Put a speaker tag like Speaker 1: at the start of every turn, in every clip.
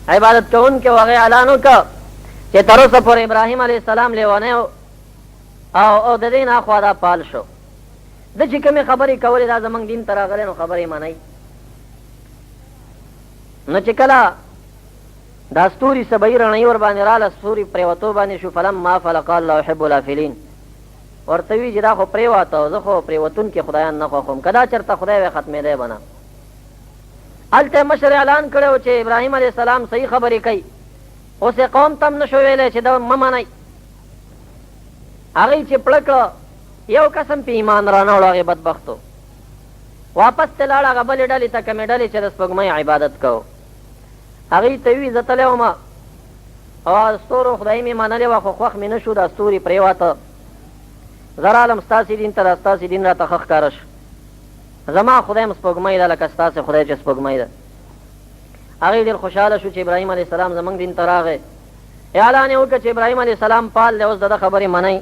Speaker 1: عبادت کوونکي هغې اعلان وکړ چې تر اوسه پورې ابراهیم علیه السلام لیونی او د دې نه اخوا دا پال شو. د چې کومې خبرې کولې دا زموږ دین ته راغلی نو خبرې منئ. نو چې کله دا ستوري سبعي رڼۍ ور باندې راله ستوري پرېوتو باندې شو فلما افل قال لا احب الافلین ورته وي چې دا خو پرېوته زه خو پرېوتونکي خدایان نه خوښوم که دا چېرته خدای وی ختمېدی به نه. هلته مشر اعلان کړی و چې ابراهیم علیه السلام صحیح خبرې کوي. اوس یې قوم ته هم نه شو ویلی چې دا مه منئ. هغوی چې پړه کړه یو قسم پې ایمان را نه وړو هغې بدبختو. واپس ترې لاړه هغه بلې ډلې ته کمې ډلې چې د سپوږمۍ عبادت کوو. هغوی ته وي زه تلی ومه او ستورو خدایي مې منلې وه خو خوښ مې نه شو دا ستوري پرېوته. زه رالم ستاسې دین ته دا ستاسې دین راته ښه ښکاره شو. زما خدای م سپوږمۍ ده لکه ستاسې خدای چې سپوږمۍ ده. هغې ډېر خوشحاله شو چې ابراهیم علیه السلام زموږ دین ته راغی. اعلان یې وکړه چې ابراهیم علیه السلام پال دی اوس د ده خبرې منئ.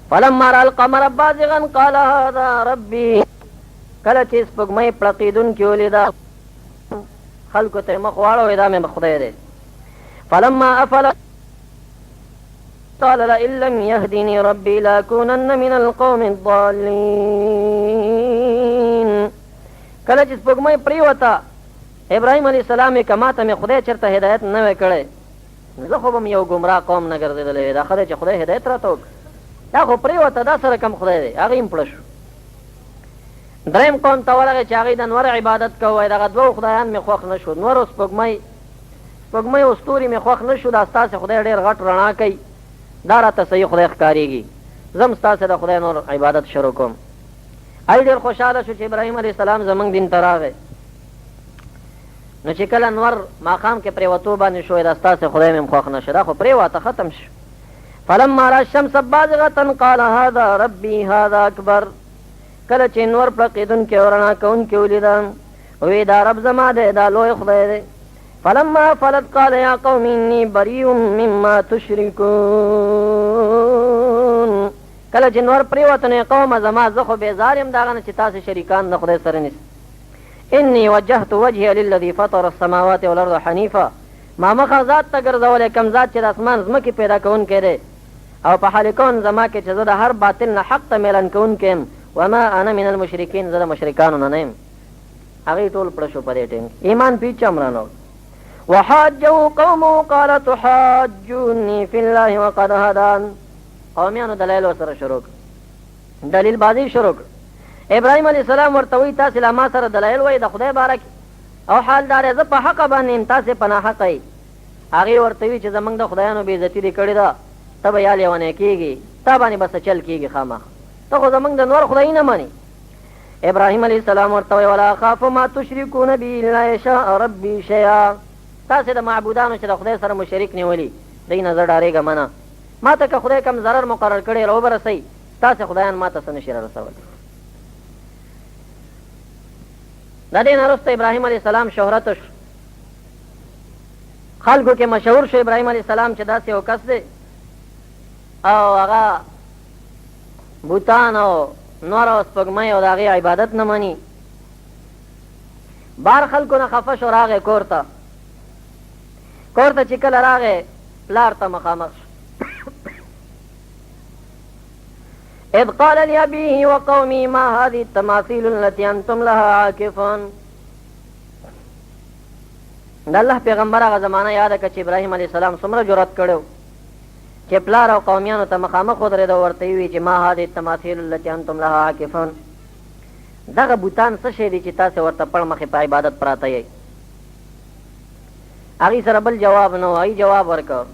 Speaker 1: فلما رأى القمر بازغا قال هذا ربي کله چې سپوږمۍ پړقېدونکې ولیده خلکو ته یې مخ واړوی دا مې خدای دی. فلما افل قال لئن لم يهدني ربي لأكونن من القوم الضالين کله چې سپوږمۍ پرېوته ابراهیم علیه السلام یې که ما ته مې خدای چېرته هدایت نه وی کړی زه خو به م یو ګمراه قوم نه ګرځېدلی وی. دا ښه دی چې خدای هدایت راته وکړ. دا خو پرېوته دا سره کم خدای دی هغې هم پړه شو. دریم قوم ته ورغی چې هغوی د نور عبادت کوی دغه دوو خدایان مې خوښ نه شو. نور او سپوږمۍ او ستوري مې خوښ نه شو. دا ستاسې خدای ډېر غټ رڼا کوي دا راته صحیح خدای ښکارېږي. زه م ستاسې د خدای نور عبادت شروع کوم. هغوی ډېر خوشحاله شو چې ابراهیم علیه السلام زموږ دین ته راغی. نو چې کله نور ماښام کې پرېوتو باندې شوی دا ستاسې خدای مې هم خوښ نه شو دا خو پرېوته ختم شو. فلما رأى الشمس بازغة قال هذا ربي هذا أكبر کله چې نور پړقېدونکې او رڼا کوونکې ولیده وی دا رب زما دی دا لوی خدای دی. فلما فلت قال يا قوم إني بريء مما تشركون کله چې نور پرېوته نو قومه زما زه خو بېزار یم د هغه نه چې تاسې شریکان د خدای سره نیسئ. إني وجهت وجهي للذي فطر السماوات والأرض حنيفا ما مخه ذات ته ګرځولی کم ذات چې د اسمان ځمکې پیدا کوونکی دی او په حال کون زما کې چې زه د هر باطل نه حق ته میلان کوونکی یم. وما انا من المشرکین زه د مشرکانو نه نه یم. هغوی ټول پړه شو په دې ټیم ایمان پې هېچا هم را نه وړ. وحاجه قومه قال تحاجوني في الله وقد هدان قومیانو دلایل ورسره شروع کړ دلیل بازی شروع کړ. ابراهیم علیه السلام ورته وایي تاسې له ما سره دلایل وایي د خدای باره کې او حال دا دی زه په حقه باندې یم تاسې په ناحقه یې. هغې ورته وي چې زموږ د خدایانو بېعزتي دې کړې ده ته به یا لیونی کېږي تا باندې به څه چل کېږي خامخ ته خو زموږ د نور خدایي نه منې. ابراهیم علیه السلام ورته وایي ولا اخاف ما تشرکون به الا یشاء ربي شیئا تاسې د معبودانو چې د خدای سره مو شریک نیولي دوی نه زه ډارېږم نه. ما ته که خدای کم ضرر مقرر کړی را وبرسئ تاسې خدایان ما ته څه نشي را رسولی. د دې نه وروسته ابراهیم علیه السلام شهرت شو خلکو کې مشهور شو ابراهیم علیه السلام چې داسې یو کس دی او هغه بوتان او نور او سپوږمۍ او د هغې عبادت نه مني. بار خلکو نه خفه شو راغی کور ته چې کله راغی پلار ته مخامخ شو. اذ قال لأبيه وقومي ما هذه التماثيل التي انتم لها عاكفون د الله پیغمبر هغه زمانه یاده کړه چې ابراهیم علیه السلام څومره جرأت کړی چې پلار او قومیانو ته مخامخ ودرېده او ورته ویې چې ما هذه التماثيل التي انتم لها عاکفون دغه بوتان څه شی دی چې تاسې ورته پړ مخې په عبادت پراته یئ. هغې سره بل جواب نه و. هغې جواب ورکړ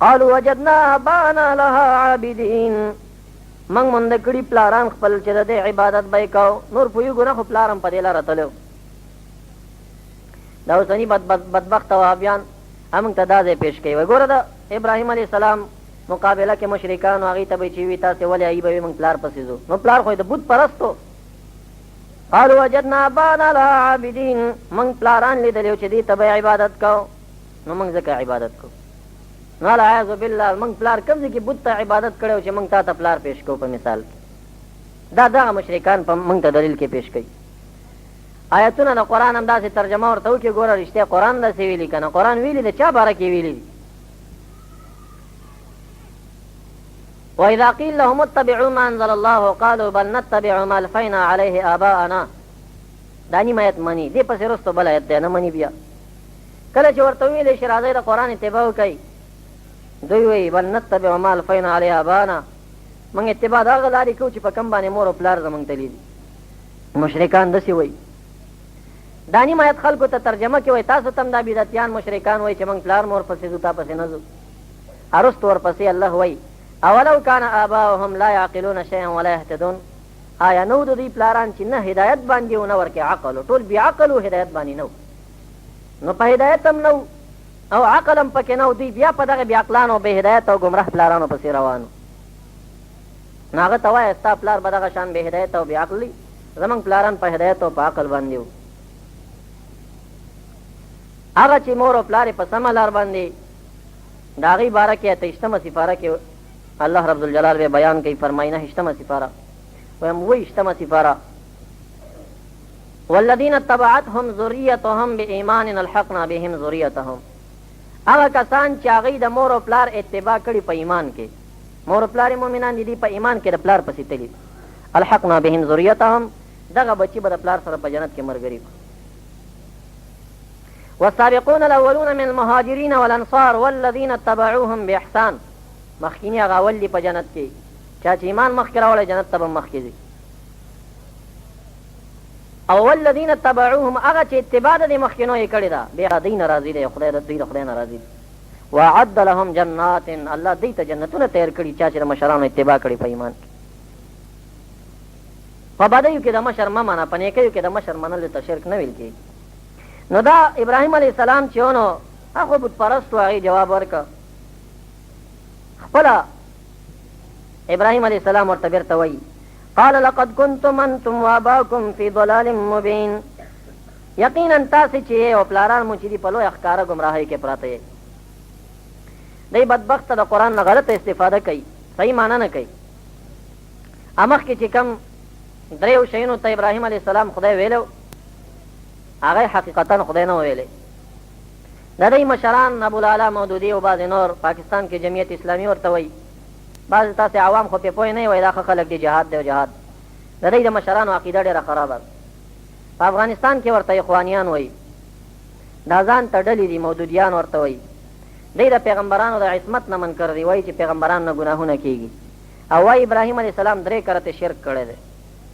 Speaker 1: قالوا وجدنا آباءنا لها عابدین موږ مونده کړي پلاران خپل چې د دې عبادت به یې کوو نور پوهېږو نه خو پلار هم په دې لاره تللی و. دا اوسني بدبخته وهابیان همونږ ته دا ځای پیش کوي. وایي ګوره د ابراهیم علیه السلام مقابله کې مشرکانو هغې ته به چې وي تاسې ولې هغې به وي موږ پلار پسې ځو نو پلار خو یې د بت پرستو. قالوا وجدنا آباءنا لها عابدین موږ پلاران لیدلي چې دې ته به عبادت کوو نو موږ ځکه عبادت کوو. نو العیاذ بالله موږ پلار کوم ځای کې بت ته عبادت کړی و چې موږ تا ته پلار پیش کوو په مثال کې. دا دغه مشرکان په موږ ته دلیل کې پیش کوي. آیتونه د قرآن هم داسې ترجمه ورته وکړي ګوره رښتیا قرآن داسې ویلي که نه قرآن ویلي د چا باره کې ویلي دي. وإذا قيل لهم اتبعوا ما أنزل الله قالوا بل نتبع ما ألفينا عليه آباءنا. دا نیم آیت مني دې پسې رستو بل آیت دی نه مني. بیا کله چې ورته ویلی شي راځئ د قرآن اتباع وکئ دوی وایي بل نتبع ما ألفينا عليه آباءنا. موږ اتباع د هغه لارې کوو چې په کوم باندې مور او پلار زموږ تللي دي. مشرکان داسې وایي. دا نیم آیت خلکو ته ترجمه کې وایي تاسو ته هم دا بدعتیان مشرکان وایي چې موږ پلار مور پسې ځو تا پسې نه ځو. ارستو ورپسې الله وایي اولو کان آباؤهم لا یعقلون شیئا ولا یهتدون. آیا نو د دوی پلاران چې نه هدایت باندې و نه ورکې عقل ټول بې عقل و هدایت باندې نه نو په هدایت هم نه او عقل هم پکې نه دوی بیا په دغه بې عقلانو بې هدایت او ګمراه پلارانو پسې روانو. نو هغه ته وایه ستا پلار به دغه شان بې هدایت او بې عقل زموږ پلاران په هدایت او په عقل باندې و. هغه چې مور او پلار یې په سمه لار باندې د هغې باره کې 28مه سپاره کې الله رب الجلال به بیان کوي فرمایي 9مه سپاره ویم 28مه سپاره والذین اتبعتهم ذریتهم بایمان الحقنا بهم ذریتهم. هغه کسان چې هغوی د مور او پلار اتباع کړي په ایمان کې مور او پلار مؤمنان دي په ایمان کې د پلار پسې تلي الحقنا بهم ذریتهم دغه بچي به د پلار سره په جنت کې ملګري. والسابقون الاولون من المهاجرين والانصار والذين اتبعوهم باحسان. مخکینی هغه اول دي په جنت کې چا چې ایمان مخکې راوړی جنت ته به مخکې ځي. او والذین اتبعوهم هغه چې اتباع د دې مخکینو یې کړې ده بیا دوی نه راضي دی خدای دوی د خدای نه راضي دي. وعد لهم جنات الله دوی ته جنتونه تیار کړي چا چې د مشرانو اتباع کړي په ایمان کې. په بدیو کې د مشر مه منه په نیکیو کې د مشر منلو ته شرک نه ویل کېږي. نو دا ابراهیم علیه السلام چې و نو هغه بت پرست و هغې جواب ورکړه. خپله ابراهیم علیه السلام ورته بیرته وایي قال لقد كنتم انتم واباكم في ضلال مبین. یقینا تاسې چې او پلاران مو چې دي په لویه ښکاره ګمراهۍ کې پراته یې. دی بدبخته د قرآن نه غلطه استفاده کوي صحیح معنا نه کوي. مخکې چې کوم دریو شیونو ته ابراهیم علیه السلام خدای ویلو هغه حقیقتا خدای نه ویلی. د دوی مشران ابوالعلا مودودي او بعضې نور پاکستان کې جمعیت اسلامي ورته وایي. بعضې تاسې عوام خو پې پوه نه وایي دا ښه خلک دي جهاد دی او جهاد. د دوی د مشرانو عقیده ډېره خرابه ده. په افغانستان کې ورته اخوانیان وایي. دا ځان ته ډلې دي مودودیان ورته وایي. دوی د پیغمبرانو د عصمت نه منکر دي وایي چې پیغمبران نه ګناهونه کېږي. او وایي ابراهیم علیه السلام 3 کرته شرک کړی دی.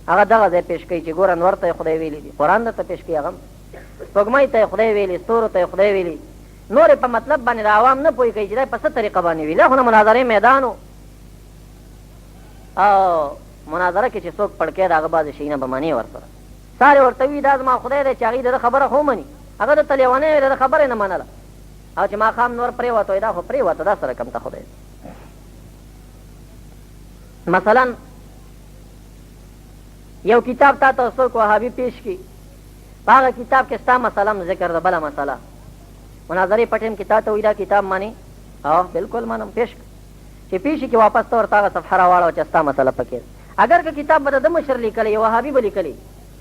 Speaker 1: هغه دغه ځای پېښ کوي چې ګوره انور ته یې خدای ویلي دي قرآن درته پېښ کوي هغه سپوږمۍ ته یې خدای ویلي ستورو ته یې خدای ویلي. نورې په مطلب باندې د عوام نه پوه کوي چې دی په څه طریقه باندې ویلي. خو نه مناظرې میدان و او مناظره کې چې څوک پړکی د هغه بعضې شیونه به منې ورسره سارې ورته وي دا زما خدای دی چې هغې د ده خبره خو مني. هغه درته لیونی وي د ده خبره یې نه منله او چې ماښام نور پرېوته وایي دا خو پرېوته دا سره کم ته خدای. مثلا یو کتاب تا ته څوک وهابي پیش کړي په هغه کتاب کې ستا مسله هم ذکر ده بله مسله مناظرې په ټیم کې تا ته وایي دا کتاب منې او بلکل منم پیش کړه چې پیش کې واپس ته ورته هغه صفحه راواړوه چې ستا مسله پکې ده. اگر که کتاب به د ده مشر لیکلی یو وهابي به لیکلی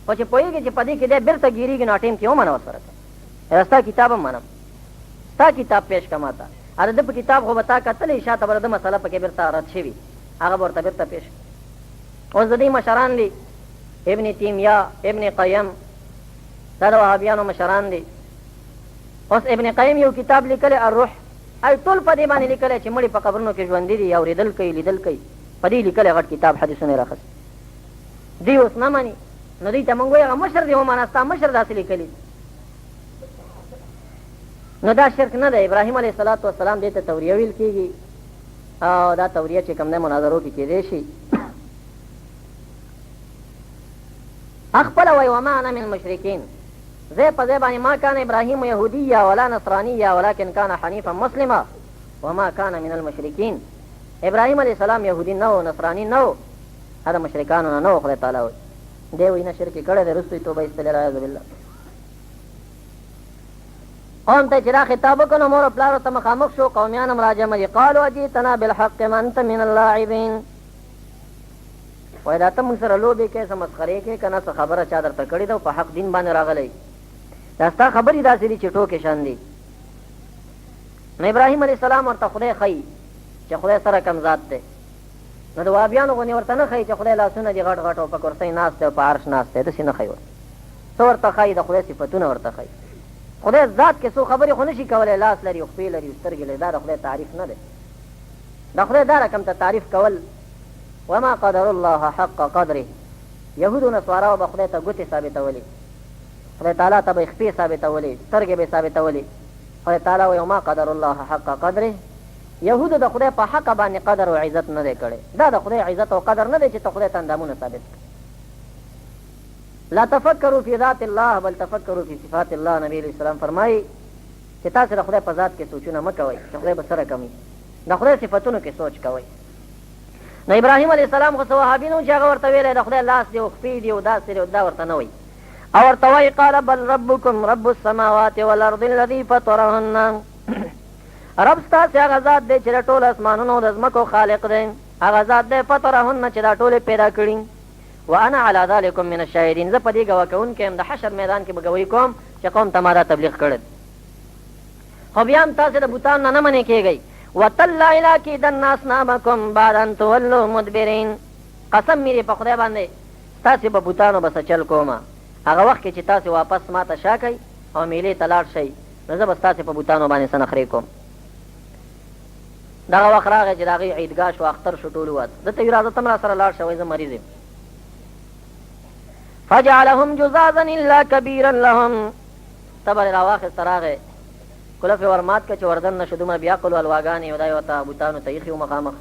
Speaker 1: خو چې پوهېږي چې په دې کې دی بېرته ګیرېږي نو ټیم کې ومنه ورسره کړه ستا کتاب هم منم ستا کتاب پیش کړه ما ته د ده په کتاب خو به تا کتلی شاته به د ده مسله پکې بېرته رد شوي هغه به ورته بېرته پیش کړه. اوس د دې مشران دي ابن تیمیه ابن قیم دا د وهابیانو مشران دي. اوس ابن قیم یو کتاب لیکلی الروح او ټول په دې باندې لیکلی چې مړي په قبرونو کې ژوندي دي اورېدل کوي لیدل کوي په دې لیکلی غټ کتاب حدیثونه یې راخست. دوی اوس نه مني نو دوی ته موږ وایو هغه مشر دی ومنه ستا مشر داسې لیکلي. نو دا شرک نه دی. ابراهیم علیه الصلاة والسلام دې ته توریه ویل کېږي او دا توریه چې کوم دی مناظرو کې کېدی شي. خپله وایي وما انا من المشرکین زه په ځای باندې ما کان ابراهیم یهودیا ولا نصرانیا ولکن کان حنیفا مسلما وما کان من المشرکین. ابراهیم علیه السلام یهودي نه و نصراني نه و هغه مشرکانو نه نه و خدای تعالی وایي دی وایي نه شرک یې کړی دی وروسته یې توبه ایستلې العیاذ بالله. قوم ته چې دا خطاب وکړو نو مور او پلارو ته مخامخ شو قومیان هم راجمع دي قالوا اجئتنا بالحق ما انت من اللاعبین وایي دا ته موږ سره لوبې کوې، څه مسخرې کوې که نه، څه خبره چا درته کړې ده او په حق دین باندې راغلی، دا ستا خبرې داسې دي چې ټوکې شان دي. نو ابراهیم علیه السلام ورته خدای ښیي چې خدای سره کم ذات دی. نو د وهابیانو غوندې ورته نه ښیي چې خدای لاسونه دي غټ غټ او په کرسۍ ناست دی او په عرش ناست دی، داسې نه ښیي ورته. څه ورته ښایي؟ د خدای صفتونه ورته ښیي. خدای ذات کې څو خبرې خو نشي کولی، لاس لري، خپې لري، سترګې لري، دا د خدای تعریف نه دی. د خدای دا رقم ته تعریف کول وما قدر الله حق قدره. یهودو نصاراو به خدای ته ګوتې ثابتولې، خدای تعالی ته به یې خپې ثابتولې، سترګې به یې ثابتولې. خدای تعالی وایي وما قدر الله حق قدره. یهودو د خدای په حق باندې قدر او عزت نه دی کړی. دا د خدای عزت او قدر نه دی چې ته خدای ته اندامونه ثابت کړي. لا تفکروا فی ذات الله بل تفکروا فی صفات الله. نبی علیہ السلام فرمایي چې تاسو د خدای په ذات کې سوچونه مه کوئ چې خدای به سره کمي، د خدای صفتونو کې سوچ کوئ. نو ابراهیم علیه السلام خو څه وهابي نه و چې هغه ورته ویلی د خدای لاس دی او خپې دي او داسې دی، دا ورته نه وایي. او ورته وایي قال بل ربکم رب السماوات والارض الذي فطرهن. رب ستاسې هغه ذات دی چې د ټولو اسمانونو او د ځمکو خالق دی، هغه ذات دی فطرهن چې دا ټولې پیدا کړي. وانا على ذلكم من الشاهدين. زه په دې ګواه کوونکی یم، د حشر میدان کې به ګواهي کوم چې قوم ته ما دا تبلیغ کړی. خو بیا هم تاسې د بوتانو نه نه منې کېږئ. وتالله لاکیدن اصنامکم بعد ان تولوا مدبرین. قسم مې په خدای باندې تاسې به بوتانو به څه چل کومه، هغه وخت کې چې تاسې واپس ما ته شا کوئ او میلې ته لاړ شئ، نو زه به ستاسې په بوتانو باندې څه نخرې کوم. دغه وخت راغی چې د هغې عیدګاه شو، اختر شو، ټول ووت. ده ته وي راځه ته هم را سره لاړ شه، وایي زه مریض یم. فجعلهم جزازا الا کبیرا لهم. تبر راواخېسته راغی، کلف یې ورمات که چې وردن نه شو، دومره بیا قلو الواګانې او دا یې ورته بوتانو ته ایښي وو مخامخ،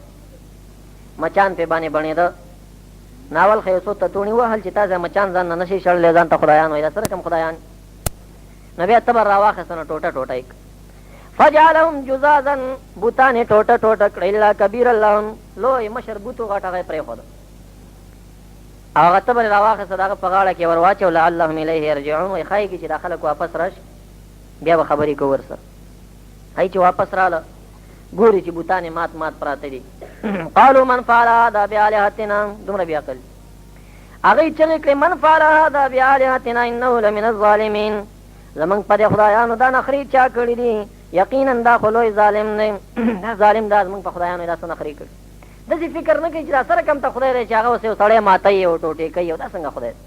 Speaker 1: مچان پې باندې بڼېده. ناول خو یو څو تتوڼي ووهل چې تاسې مچان ځان نه نشي شړلی، ځان ته خدایان وایي، دا څه رقم خدایان. نو بیا تبر راواخېسته نو ټوټه ټوټه یې فجعلهم جزازا. بوتان یې ټوټه ټوټه کړه. الا کبیرا لهم. لوی مشر بوت و غټ هغه یې پرېښوده. هغه تبر یې راواخېسته، د هغه په غاړه کې ور واچو. لعلهم الیه یرجعون. وایي ښایي چې دا خلک واپس راشي، بیا به خبرې کوو ورسره. هی چې واپس راله ګوري چې بوتانې مات مات پراته دي. قالوا من فعل هذا بآلهتنا. دومره بیا عقل. هغوی چغې کړې من فعل هذا بآلهتنا انه لمن الظالمین. زمونږ په دې خدایانو دا نخرې چا کړي دي، یقینا دا خو لوی ظالم دی. دا ظالم دا زمونږ په خدایانو دا څه نخرې کړي. داسې فکر نه کوي چې دا سره کم ته خدای دی چې هغه اوس یو سړی ماتوي او ټوټې کوي، او دا څنګه خدای دی.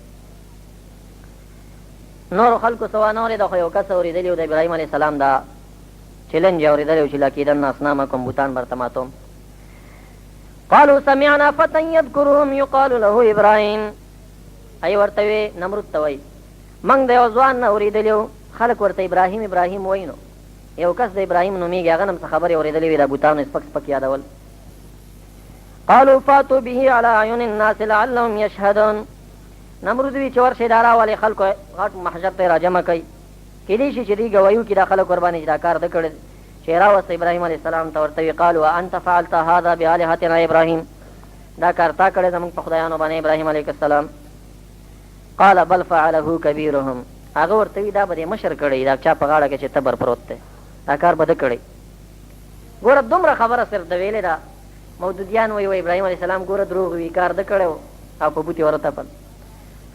Speaker 1: نورو خلکو سوا نه اورېده، خو یو کس اورېدلي و د ابراهیم علیه السلام دا چلنج یې اورېدلی و چې لاکیدن اصنامکم، بوتان به ورته ماتوم. قالوا سمعنا فتى یذکرهم یقال له ابراهیم. ای ورته وی نمرود ته وایي موږ د یو ځوان نه اورېدلي و، خلک ورته ابراهیم ابراهیم وایي. نو یو کس د ابراهیم نومېږي، هغه نه هم څه خبرې اورېدلې وي، دا بوتانو سپک سپک یادول. قالوا فاتوا به على اعین الناس لعلهم یشهدون. نمرود وی چې ورشئ دا راولئ، خلکو غټ محشر ته یې راجمع کوئ، کېدای شي چې دوی ګواهي وکړي دا خلک ورباندې چې دا کار ده کړی. چې یې راوسته ابراهیم علیه السلام ته، ورته وی قالوا وانت فعلت هذا بآلهتنا ابراهیم. دا کار تا کړی زموږ په خدایانو باندې ابراهیم علیه السلام. قال بل فعله کبیرهم. هغه ورته وی دا به دې مشر کړی، دا چا په غاړه کې چې تبر پروت دی، دا کار به ده کړی. ګوره دومره خبره صرف د ویلې ده. مودودیان وایي ابراهیم علیه السلام ګوره دروغ وي، کار ده کړی او په بوتې ورتپل.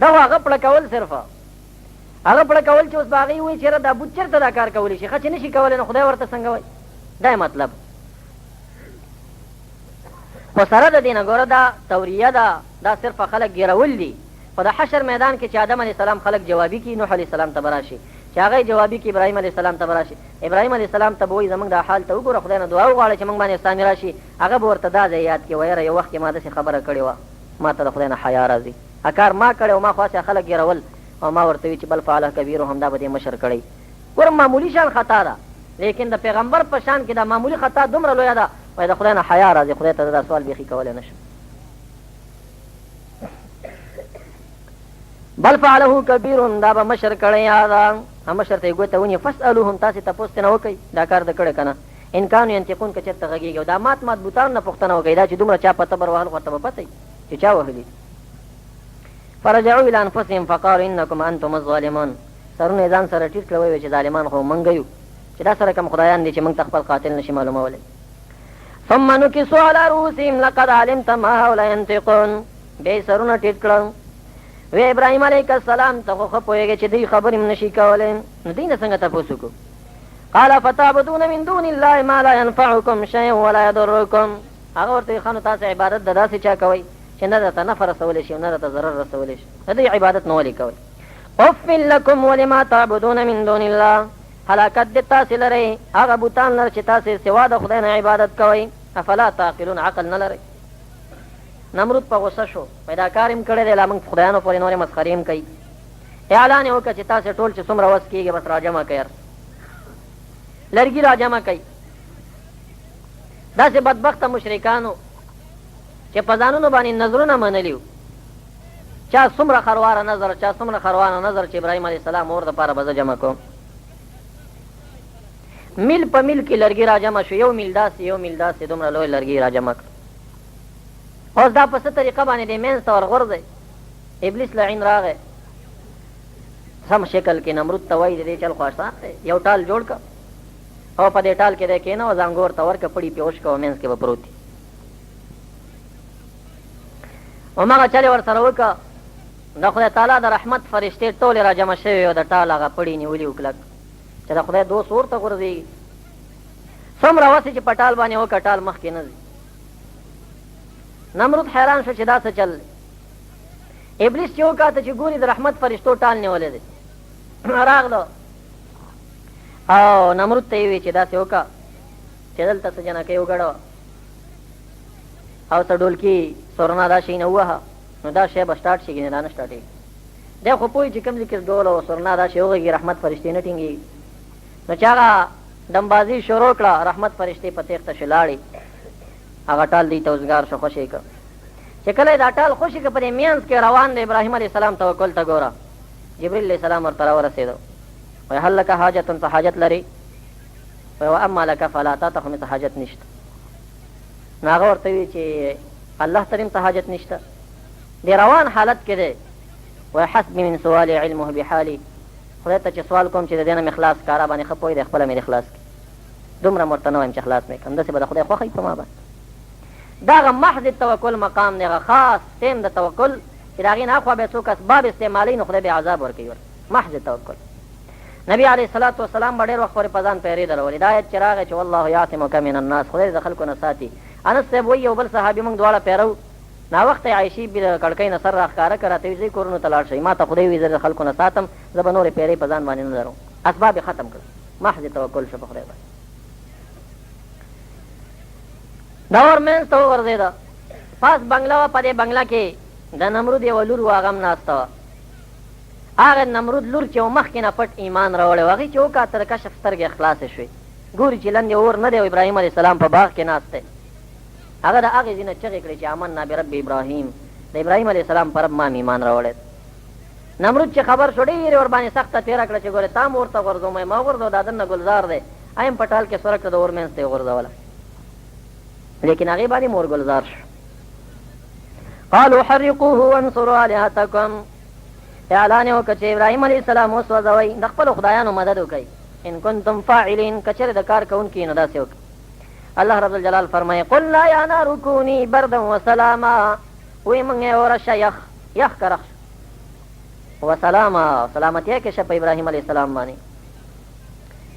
Speaker 1: دا خو هغه پړه کول، صرف هغه پړه کول چې اوس به هغې وایي چېرې دا بوت چېرته دا کار کولی شي، ښه چې نه شي کولی نو خدای ورته څنګه وایي، دا یې مطلب. خو سره د دې نه ګوره دا توریه ده، دا صرف خلک ګیرول دي. په د حشر میدان کې چې آدم علیه السلام خلک جوابي کړي، نوح علیه السلام ته به راشي، چې هغه یې جوابي کړي ابراهیم علیه السلام ته به راشي. ابراهیم علیه السلام ته به وایي زموږ دا حال ته وګوره، خدای نه دعا وغواړه چې موږ باندې اسلامي راشي. هغه به ورته دا ځای یاد کړي، ویره یو وخت کې ما داسې خبره کړې وه، ما ته د خدای نه حیا راځي، کار ما کړی او ما خواست خلک ګیرول، او ما ورته وی چې بل فعله کبیرهم، دا به دې مشر کړی. ګوره معمولي شان خطا ده، لیکن د پیغمبر په شان کې دا معمولي خطا دومره لویه ده، وایي د خدای نه حیا راځي، خدای ته دا سوال بیخي کولی نه شم. بل فعله کبیرهم، دا به مشر کړی. هذا مشر ته یې ګوته ونیو. فاسألوهم، تاسې تپوس ترې نه وکئ دا کار د کړی که نه، ان کانوا ینطقون، که چېرته غږېږي. او دا مات مات بوتانو نه پوښتنه وکئ، دا چې دومره چا په تبر وهل ورته به پته وي چې چا وهلي. فرجعوا الى انفسهم فقالوا انکم انتم الظالمون. سرونه یې ځان سره ټیټ کړه، ویې چې ظالمان خو موږ یو، چې دا سره کوم خدایان دي چې موږ ته خپل قاتل نشي معلومولی. ثم نکسوا علی رؤوسهم لقد علمت ما هؤلاء ينطقون. بیا سرونه ټیټ کړل. وی ابراهیم علیه السلام ته خو پوهېږي چې دوی خبرې هم نشي کولی، نو دوی نه څنګه تپوس وکړو؟ قال فتعبدون من دون الله ما لا ينفعكم شيئا ولا يضركم. هغه ورته ښه نو تاسې عبادت د داسې چا کوئ چې نه درته نفع رسولی شي او نه درته ضرر رسولی شي، د دوی عبادت نه ولې کوئ؟ اف لکم ولما تعبدون من دون الله. هلاکت دې تاسې لرئ هغه بوتان لره چې تاسې سوا د خدای نه عبادت کوئ. افلا تعقلون، عقل نه لرئ؟ نمرود په غصه شو، پیدا کار هم کړی دی، لا موږ خدایانو پورې نورې مسخرې هم کوي. اعلان یې وکړه چې تاسې ټول چې څومره وس کېږي بس راجمع کوئ، لرګي راجمع کوي. داسې بدبخته مشرکانو چې په ځانونو باندې نظرونه منلي وو، چا څومره خرواره نظر، چا څومره خرواره نظر چې ابراهیم علیه السلام اور دپاره به زه جمع کوم. میل په میل کې لرګي راجمع شو، یو میل داسې یو میل داسې، دومره لوی لرګي راجمع کړ. اوس دا په څه طریقه باندې دی منځ ته ورغورځئ. ابلیس لعین راغی، سم شکل کې نمرود ته وایي د دې چل خو آسان دی، یو ټال جوړ کړه او په دې ټال کې دی کېنه، زنګور ته ورکړه، پړي پې وشکه او منځ کې به پروت وي. هماغه چل یې ورسره وکړه. د خدای تعالی د رحمت فرشتې ټولې را جمع شوې وې، د ټال هغه پړي نیولي وو کلک چې د خدای دوست ورته غورځېږي. څومره وسې چې په ټال باندې وکړه ټال مخکې نه ځي. نمرود حیران شو چې دا څه چل دی. ابلیس چې وکاته چې ګوري د رحمت فرشتو ټال نیولی دی، راغله او نمرود ته یې وی چې داسې وکړه چې دلته څه جنکۍ وګډوه او څه ډولکي سورنا دا شی نه ووهه، نو دا شی به سټارټ شي، دا نه سټارټېږي. دی خو پوهېږي چې کوم ځای کې ډول او سورنا دا شی وغږي رحمت فرشتې نه ټینګېږي. نو چې هغه دمبازي شروع کړه، رحمت فرشتې په تېښته شي لاړې، هغه ټال دی ته اوزګار شو، خوشې کړه. چې کله یې دا ټال خوشې کړه، په دې منځ کې روان دی ابراهیم علیه السلام توکل ته ګوره. جبریل علیه السلام ورته راورسېدو، وایي هل لکه حاجت، څه حاجت لري؟ وایي واما لکه فلا، تا ته خو مې څه حاجت نشته. نو هغه ورته وایي چې الله ته هم څه حاجت نشته، د روان حالت کې دی. وایي حسبي من سؤال علمه بحالي، خدای ته چې سوال کوم چې د دې نه مې خلاص کاره باندې ښه پوه دی، خپله مې دې خلاص کړي، دومره ورته نه وایم چې خلاص مې کړم، داسې به د خدای خوښه وي په ما باندې. دا هغه محض توکل مقام دی، هغه خاص ټیم د توکل چې د هغې نه اخوا به څوک اسباب استعمالوي نو خدای به عذاب ورکوي ورته. محض توکل. نبي علیه الصلاة والسلام به ډېر وخت پورې په ځان پیرېدل، ولې دا آیت چې راغی چې والله یعصمک من الناس، خدای د خلکو نه ساتي. انس صاحب وایي یو بل صحابي موږ دواړه پیرو، ناوخته عایشې د کړکۍ نه سر راښکاره کړه، راته وایي ځئ کورونو ته لاړ شئ، ما ته خدای وایي زه د خلکو نه ساتم، زه به نورې پیرې په ځان باندې نه لرم. اسباب یې ختم کړل، محض توکل شو په خدای باندې. دا ور منځ ته وغورځېده. پاس بنګله وه، په دې بنګله کې د نمرود یوه لور وه، هغه هم ناسته وه. هغه نمرود لور چې و مخکې نه پټ ایمان راوړی و، هغې چې وکاته د کشف سترګې خلاصې شوې، ګوري چې لاندې اور نه دی او ابراهیم علیه السلام په باغ کې ناست دی. هغه د هغې ځینه چغې کړې چې آمنا برب ابراهیم، د ابراهیم علیه السلام په رب ما هم ایمان راوړی. نمرود چې خبر شو ډېرې ورباندې سخته تېره کړه چې ګورې تا م ورته غورځوم، ما غورځو، دا دننه ګلزار دی، ایم په ټال کې سوره کړه د اور منځ ته یې غورځوله، لیکن هغې باندې مور ګلزار شو. قالوا حرقوه وانصروا آلهتکم، اعلان یې وکړه چې ابراهیم علیه السلام وسوځوئ، د خپلو خدایانو مدد وکئ، ان کنتم فاعلین، که چېرې د کار کوونکي نو داسې وکړئ. الله رب الجلال فرمایي قلنا یا نار کوني بردا وسلاما، وی موږ یې اوره شه یخ، یخ کرخ وسلاما، سلامتیا کې شه په ابراهیم علیه السلام باندې.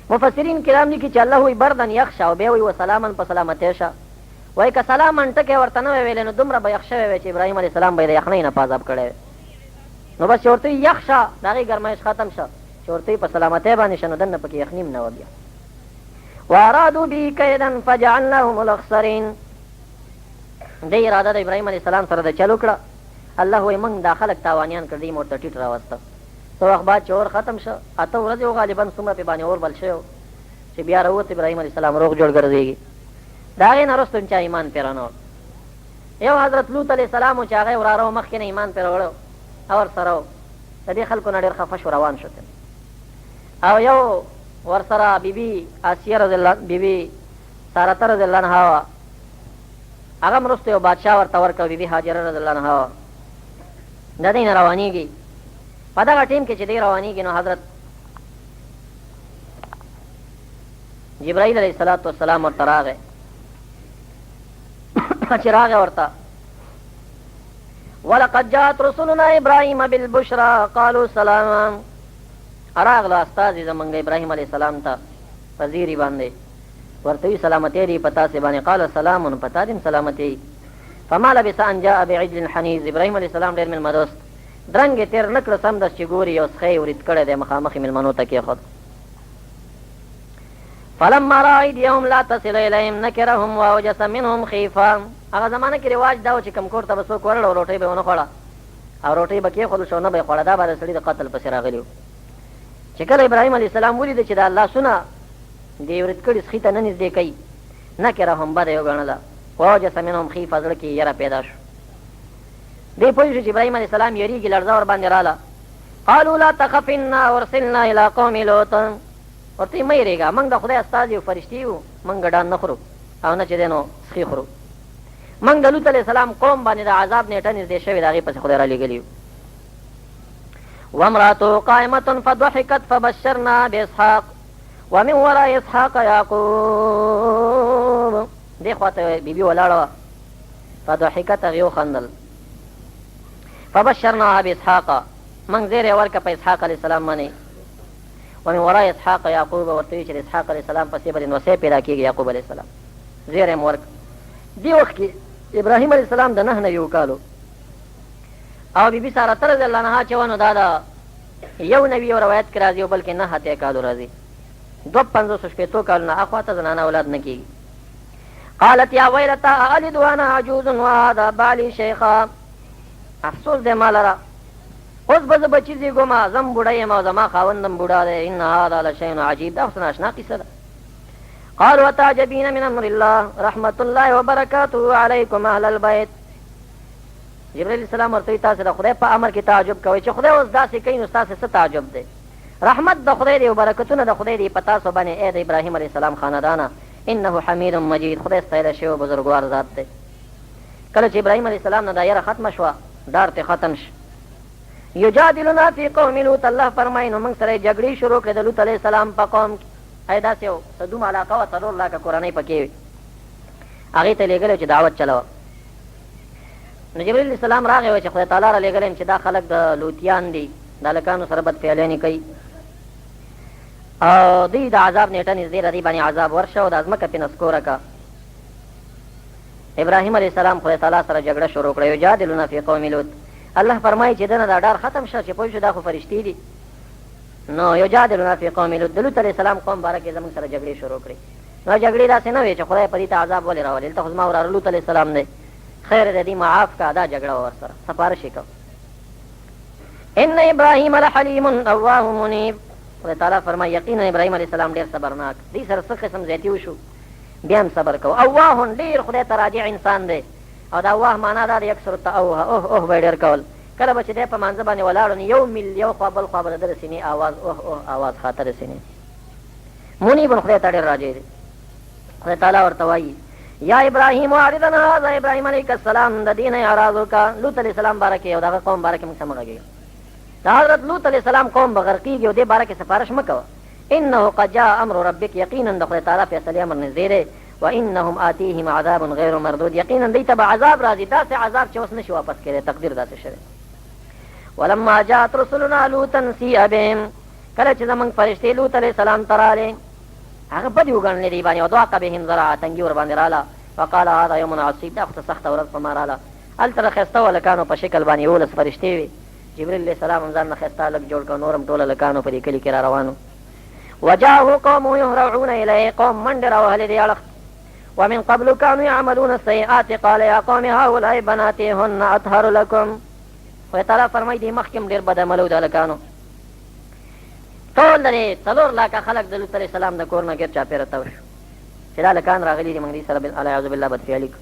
Speaker 1: مفسرین کرام لیکي چې الله وی بردن یخ شه او بیا وی وسلامن په سلامتیا شه. وایي که سلامن ټکی ورته نه وی ویلی نو دومره به یخ شوی وی چې ابراهیم علیه السلام به یې د یخنۍ نه په عذاب کړی وی. نو بس چې ورته یخ شه د هغې ګرمایش ختم شه، چې ورته په سلامتۍ باندې شه نو دننه پکې یخني هم نه وه بیا. وارادو به کیدا فجعلناهم الاخسرین، دې اراده د ابراهیم علیه السلام سره د چل وکړه. الله وایي موږ دا خلک تاوانیان کړ، دې مې ورته ټیټ راوسته. څه وخت بعد چې اور ختم شه، 8 ورځې و غالبا څومره پې باندې اور بل شوی و چې بیا راووت ابراهیم علیه السلام روغ جوړ ګرځېږي. د هغې نه وروسته چا ایمان پرې رانه وړ. یو حضرت لوط علیه السلام و چې هغه یې وراره و مخکې نه ایمان پرې راوړی او ورسره و، د دې خلکو نه ډېر خفه شو، روان شو. او یو ورسره بیبي آسیه رضی الله، بیبي سارته رضی الله عنها وه، هغه هم وروسته یو بادشاه ورته ورکړه، بیبي هاجره رضی الله عنها وه. د دې نه روانېږي. په دغه ټیم کې چې دی روانېږي نو حضرت جبرائیل علیه الصلاة والسلام ورته راغی. چې راغی ورته ولقد جاءت رسلنا ابراهيم بالبشرى قالوا سلاما. اراغلو استاد زمنګ ابراهيم عليه السلام ته وزيري باندې ورته سلامتی دی پتا سي باندې قال سلام پتا دې سلامتی. فما لبث ان جاء بعجل حنيذ. ابراهيم عليه السلام ډېر ملمدوست درنګ تیر نکړه سم د چګوري او سخی ورید کړه د مخامخ ملمنو ته کې خود. فلما را ايديهم لا تصل اليهم نكرهم واوجس منهم خيفا. هغه زمانه کې رواج دا و چې کم کور ته بسو کورل او روټي به ونه خوړه او روټي به کې خود شو نه به خوړه. دا به سړي د قتل پسې راغلیو. چې کله ابراهيم عليه السلام ولید چې دا الله سنا دی ورید کړي سخی ته نه نږدې کوي نکرهم بده یو غنلا واوجس منهم خيفا. زړه کې یره پیدا شو. دی پوه شو چې ابراهيم عليه السلام یریږي لړزه ور باندې رااله. قالوا لا تخف انا ارسلنا الى قوم لوط. ورته مې ریګه موږ د خدای استاد یو فرشتي یو موږ ډان نه خورو او نه چې دینو سخی خورو. موږ د لوط علیه السلام قوم باندې د عذاب نیټه نږدې شوې د هغې پسې خدای را لېږلي. وامرأته قائمة فضحكت فبشرنا بإسحاق ومن وراء إسحاق يعقوب. دې خواته بیبي ولاړه وه فضحكت هغې وخندل. فبشرناها بإسحاق موږ زیری ورکړه په اسحاق علیه السلام باندې. ومن وراء اسحاق یعقوب. ورته ویل چې د اسحاق علیه السلام پسې به د نوسی پیدا کېږي یعقوب علیه السلام. زیری یې ورکړه. دې وخت کې ابراهیم علیه السلام د 9 نوي کالو او بیبي ساره رضی الله عنها چې ونه دا د یو نوي یو روایت کې راځي او بلکې 9 کالو راځي. 250 کالونه اخواته زنانه اولاد نه کېږي. قالت یا ویلتا الد وانا عجوز وهذا بالي شیخا. افسوس دې ما لره اوس به زه بچي زېږومه زم بوډه یم او زما خاوندم بوډا دی. ان هذا لشیء عجیب. دا خو ناشنا قصه ده. قالوا وتعجبين من امر الله رحمة الله وبركاته عليكم اهل البيت. جبريل السلام ورته تاسو د خدای په امر کې تعجب کوئ چې خدای اوس داسې کوي نو تاسو څه تعجب دی. رحمت د خدای دی او برکتونه د خدای دی په تاسو باندې ای د ابراهیم علیه السلام خاندانه. انه حمید مجید. خدای ستایل شوی او بزرګوار ذات دی. کله چې ابراهیم علیه السلام نه دا یره ختمه شوه ډار ته ختم شو. یجادلنا فی قوم لوط. الله فرمایي نو موږ سره جګړې شروع کړې د لوط علیه السلام په قوم کې. ای داسې و صدوم علاقه وه 4 لاکه کورنۍ پکې وې. هغې ته لېږلی چې دعوت چلوه. نو جبریل علیه السلام راغی و چې خدای تعالی را لېږلی یم چې دا خلک د لوطیان دي د هلکانو سره بدفعلیانې کوي او دوی د عذاب نیټه نږدې ده. دوی باندې عذاب ورشه او دا ځمکه پې نسکوره که. ابراهیم علیه السلام خدای تعالی سره جګړه شروع کړه. یجادلنا فی قوم لوط. الله فرمایي چې دنه دا ډار ختم شه چې پوه شو دا خو فرشتي دي. نو یجادلنا فی قوم لوط. د لوط علیه السلام قوم باره کې زموږ سره جګړې شروع کړې. نو جګړې داسې نه وې چې خدای په دې ته عذاب ولې راولي. دلته خو زما وراره لوط علیه السلام دی خیر د دې معاف کا. دا جګړه وه ورسره سپارش یې کو. ان ابراهیم لحلیم اواه منیب. خدای تعالی فرمایي یقینا ابراهیم علیه السلام ډېر صبرناک. دې سره څه قسم زیاتي وشو بیا هم صبر کو. اواه ډېر خدای ته راجع انسان دی او دا اواه معنا دا د یکسر التأوه اوه به یې ډېر کول. کله به چې دی په مانځه باندې ولاړو نو یو میل یو خوا بل خوا به د ده د سینې اواز اوه اواز خاطر د سینې. منیب خدای ته ډېر راجع دی. خدای تعالی ورته وایي یا ابراهیم اعرض عن هذا. ابراهیم علیه السلام د دې نه اعراض وکړه. لوط علیه السلام باره کې او د هغه قوم باره کې موږ څه مه غږېږو. د حضرت لوط علیه السلام قوم به غرقېږي او دې باره کې سفارش مه کوه. انه قد جاء امر ربک. یقینا د خدای تعالی فیصلې امر نږدې دی. وانهم آتیهم عذاب غیر مردود. یقینا دوی ته به عذاب راځي داسې عذاب چې اوس نشي واپس کېدی. تقدیر داسې شوی. ولما جاءت رسلنا لوطا سیء بهم. کله چې زموږ فرشتې لوط علیه السلام ته راغلې هغه بدې وګڼلې دې باندې وضاق بهم ذرعا. تنګي ورباندې راله. وقال هذا یوم عصیب. دا خو ته سخته ورځ په ما راله. هلته د ښایسته هلکانو په شکل باندې 11 فرشتې وې. جبریل علیه السلام هم ځان نه ښایسته هلک جوړ کړ. نور هم ټول هلکانو په دې کلي کې را روانو. وجاءه قومه يهرعون الیه. قوم منډې راوهلې دې اړخ. ومن قبل كانوا يعملون السيئات قال يا قوم هؤلاء بناتي هن اطهر لكم. خدای تعالی فرمایي دې مخکې هم ډېر بد عمله و د هلکانو. ټول د 4 لاکه خلک د لوط علیه السلام د کور نه ګیر چاپېره تاو شو چې دا هلکان راغلي دي موږ دې سره الیاذ بالله بدفعلي کړو.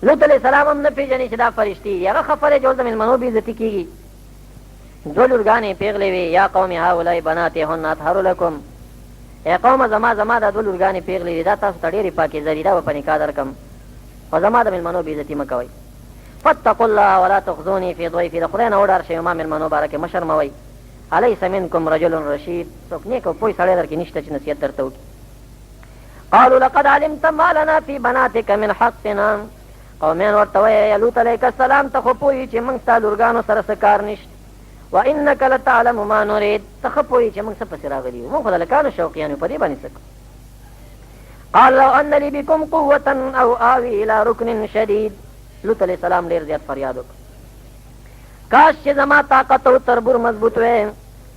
Speaker 1: لوط علیه السلام هم نه پېژني چې دا فرشتې دي. هغه خفه دی چې اوس د مېلمنو بېعزتي کېږي. 2 لورګانې پېغلې وې. یا قوم هؤلاء بناتي هن اطهر لكم. ای قومه زما دا 2 لورګانې پېغلې دي دا تاسو ته ډېرې پاکې زري دا به په نکاح درکړم او زما د مېلمنو بېعزتي مه کوئ. فاتقوا الله ولا تخزوني في ضيفي. د خدای نه وډار شئ ما مېلمنو باره کې مه شرموئ. الیس منکم رجل رشید. څوک نیک او پوه سړی در کې نشته چې نصیحت درته وکړي. قالوا لقد علمت ما لنا في بناتك من حقنا قومین ورته وایي لوط علیه السلام ته خو پوهېږي چې موږ ستا لورګانو سره څه کار نشته وانک لتعلم ما نريد ته ښه پوهېږي چې موږ څه پسې راغلي یو موږ خو د هلکانو شوقیان یو په دې باندې څه کوو قال لو ان لي بكم قوة او آوي الى ركن شديد لوط علیه السلام ډېر زیات فریاد وکړ کاش چې زما طاقت او تربور مضبوط وی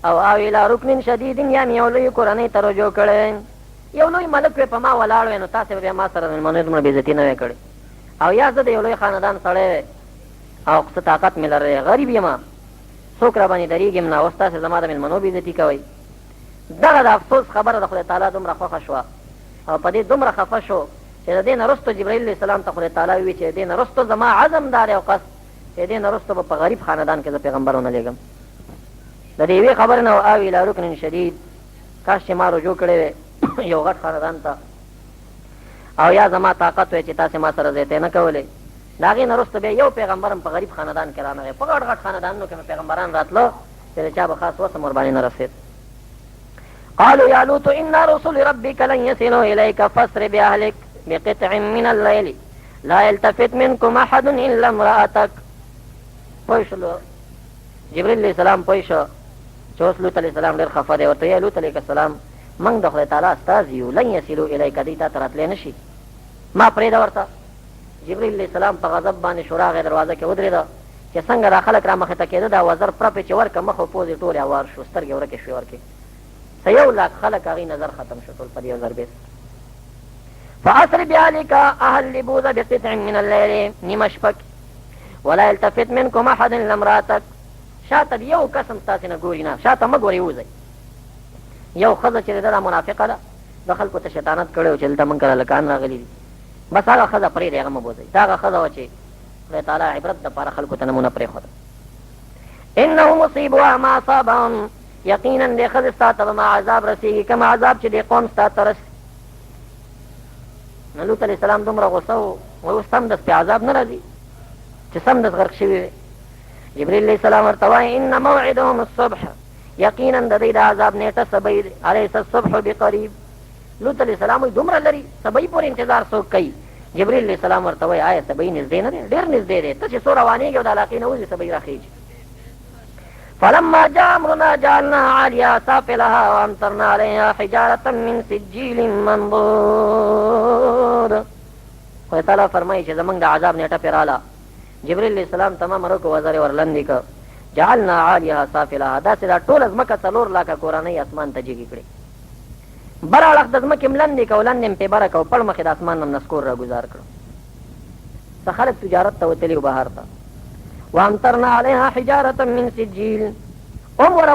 Speaker 1: او آوي الى ركن شديد یا مې یو لوی کورنۍ ته رجوع کړی یو لوی ملک وی په ما ولاړ وی نو تاسې به ما سره مېلمنو دومره بېعزتي نه وی کړې او یا زه د یو لوی خاندان سړی او څه طاقت مې لرلی غریب یم څوک را باندې درېږم نه اوس تاسې زما د مېلمنو بېعزتي کوئ دغه د افسوس خبره د خدای تعالی دومره خوښه شوه او په دې دومره خفه شو چې د دې نه وروسته جبرائیل علیه السلام ته خدای تعالی وویل چې د دې نه وروسته زما عزم دا دی او قصد چې د دې نه وروسته به په غریب خاندان کې زه پیغمبر ونه لېږم د دې یوې خبرې نه آوي الی رکن شدید کاش چې ما رجوع کړی وی یو غټ خاندان ته او یا زما طاقت وی چې تاسې ما سره زیاتی نه کولې د هغې نه وروسته بیا یو پیغمبر هم په غریب خاندان کې رانغی په غټ غټ خاندانونو کې پیغمبران راتله چې د چا به خاص وسم ورباندې نه رسېد قالوا يا لوط إن رسل ربك لن يصلوا إليك فاسر بأهلك بقطع من الليل لا يلتفت منكم أحد إلا امرأتك پوښلو جبريل علیه السلام پوښ چې اوس لوط علیه السلام ډېر خفه دی ورته لوط علیه السلام موږ د خدای تعالی استازي یو لن یصلوا الیک دوی تا ته راتلی نه شي ما پرېږده ورته جبريل علیه السلام په غضب باندې شو راغی دروازه کې ودرېده چې څنګه دا خلک را مخې ته کېده دا وزر پرپې چې ورکه مخ او پوزې ټولې اوار شو سترګې ورکې شوې ورکې یو لاک خلک هغې نظر ختم شو ټول په دې یو ضربې فاسر بأهلك اهل لبوذ بقطع من الليل نیمه شپه ولا يلتفت منكم احد الا امراتك شاته یو قسم ستاسې نه ګوري نه شاته مه ګورئ وځئ یو ښځه چې ده دا منافقه ده د خلکو ته شیطانت کړی و چې دلته موږ کله هلکان راغلي دي بس هغه ښځه پرېږدئ هغه مه بوځئ دا هغه ښځه وه چې خدای تعالی عبرت دپاره خلکو ته نمونه پرېښوده انه مصیبها ما اصابهم یقینا دې ښځې ستا ته به ما عذاب رسېږي کوم عذاب چې دې قوم ستا ته رسي نو لوط علیه السلام دومره غوسه و اوس سمدس پې عذاب نه راځي چې سمدس غرق شوي وي جبريل علیه السلام ورته وایي ان موعدهم الصبح یقینا د دوی د عذاب نیټه سبی دی الیس الصبح بقریب لوط علیه السلام وایي دومره لري سبی پورې انتظار څوک کوي جبريل علیه السلام ورته وایي آیا سبی نږدې نه دی ډېر نږدې دی ته چې څو روانېږي او د علاقې نه وځې سبی راخېږي فلما جاء امرنا جعلنا عاليها سافلها وامطرنا عليها حجارة من سجيل منضود خدای تعالی فرمایي چې زمونږ د عذاب نیټه پرې راله جبريل علیه السلام تمام رکو وزرې ورلندې که جعلنا عاليها سافلها داسې دا ټوله ځمکه 4 لاکه کورنۍ اسمان ته جګې کړې بر اړخ د ځمکې م لندې که لندې م پې بره که پړ مخې د اسمان نه م نسکور را ګزار کړو څه خلک تجارت ته وتلي و بهر ته وامطرنا عليها حجارة من سجيل ور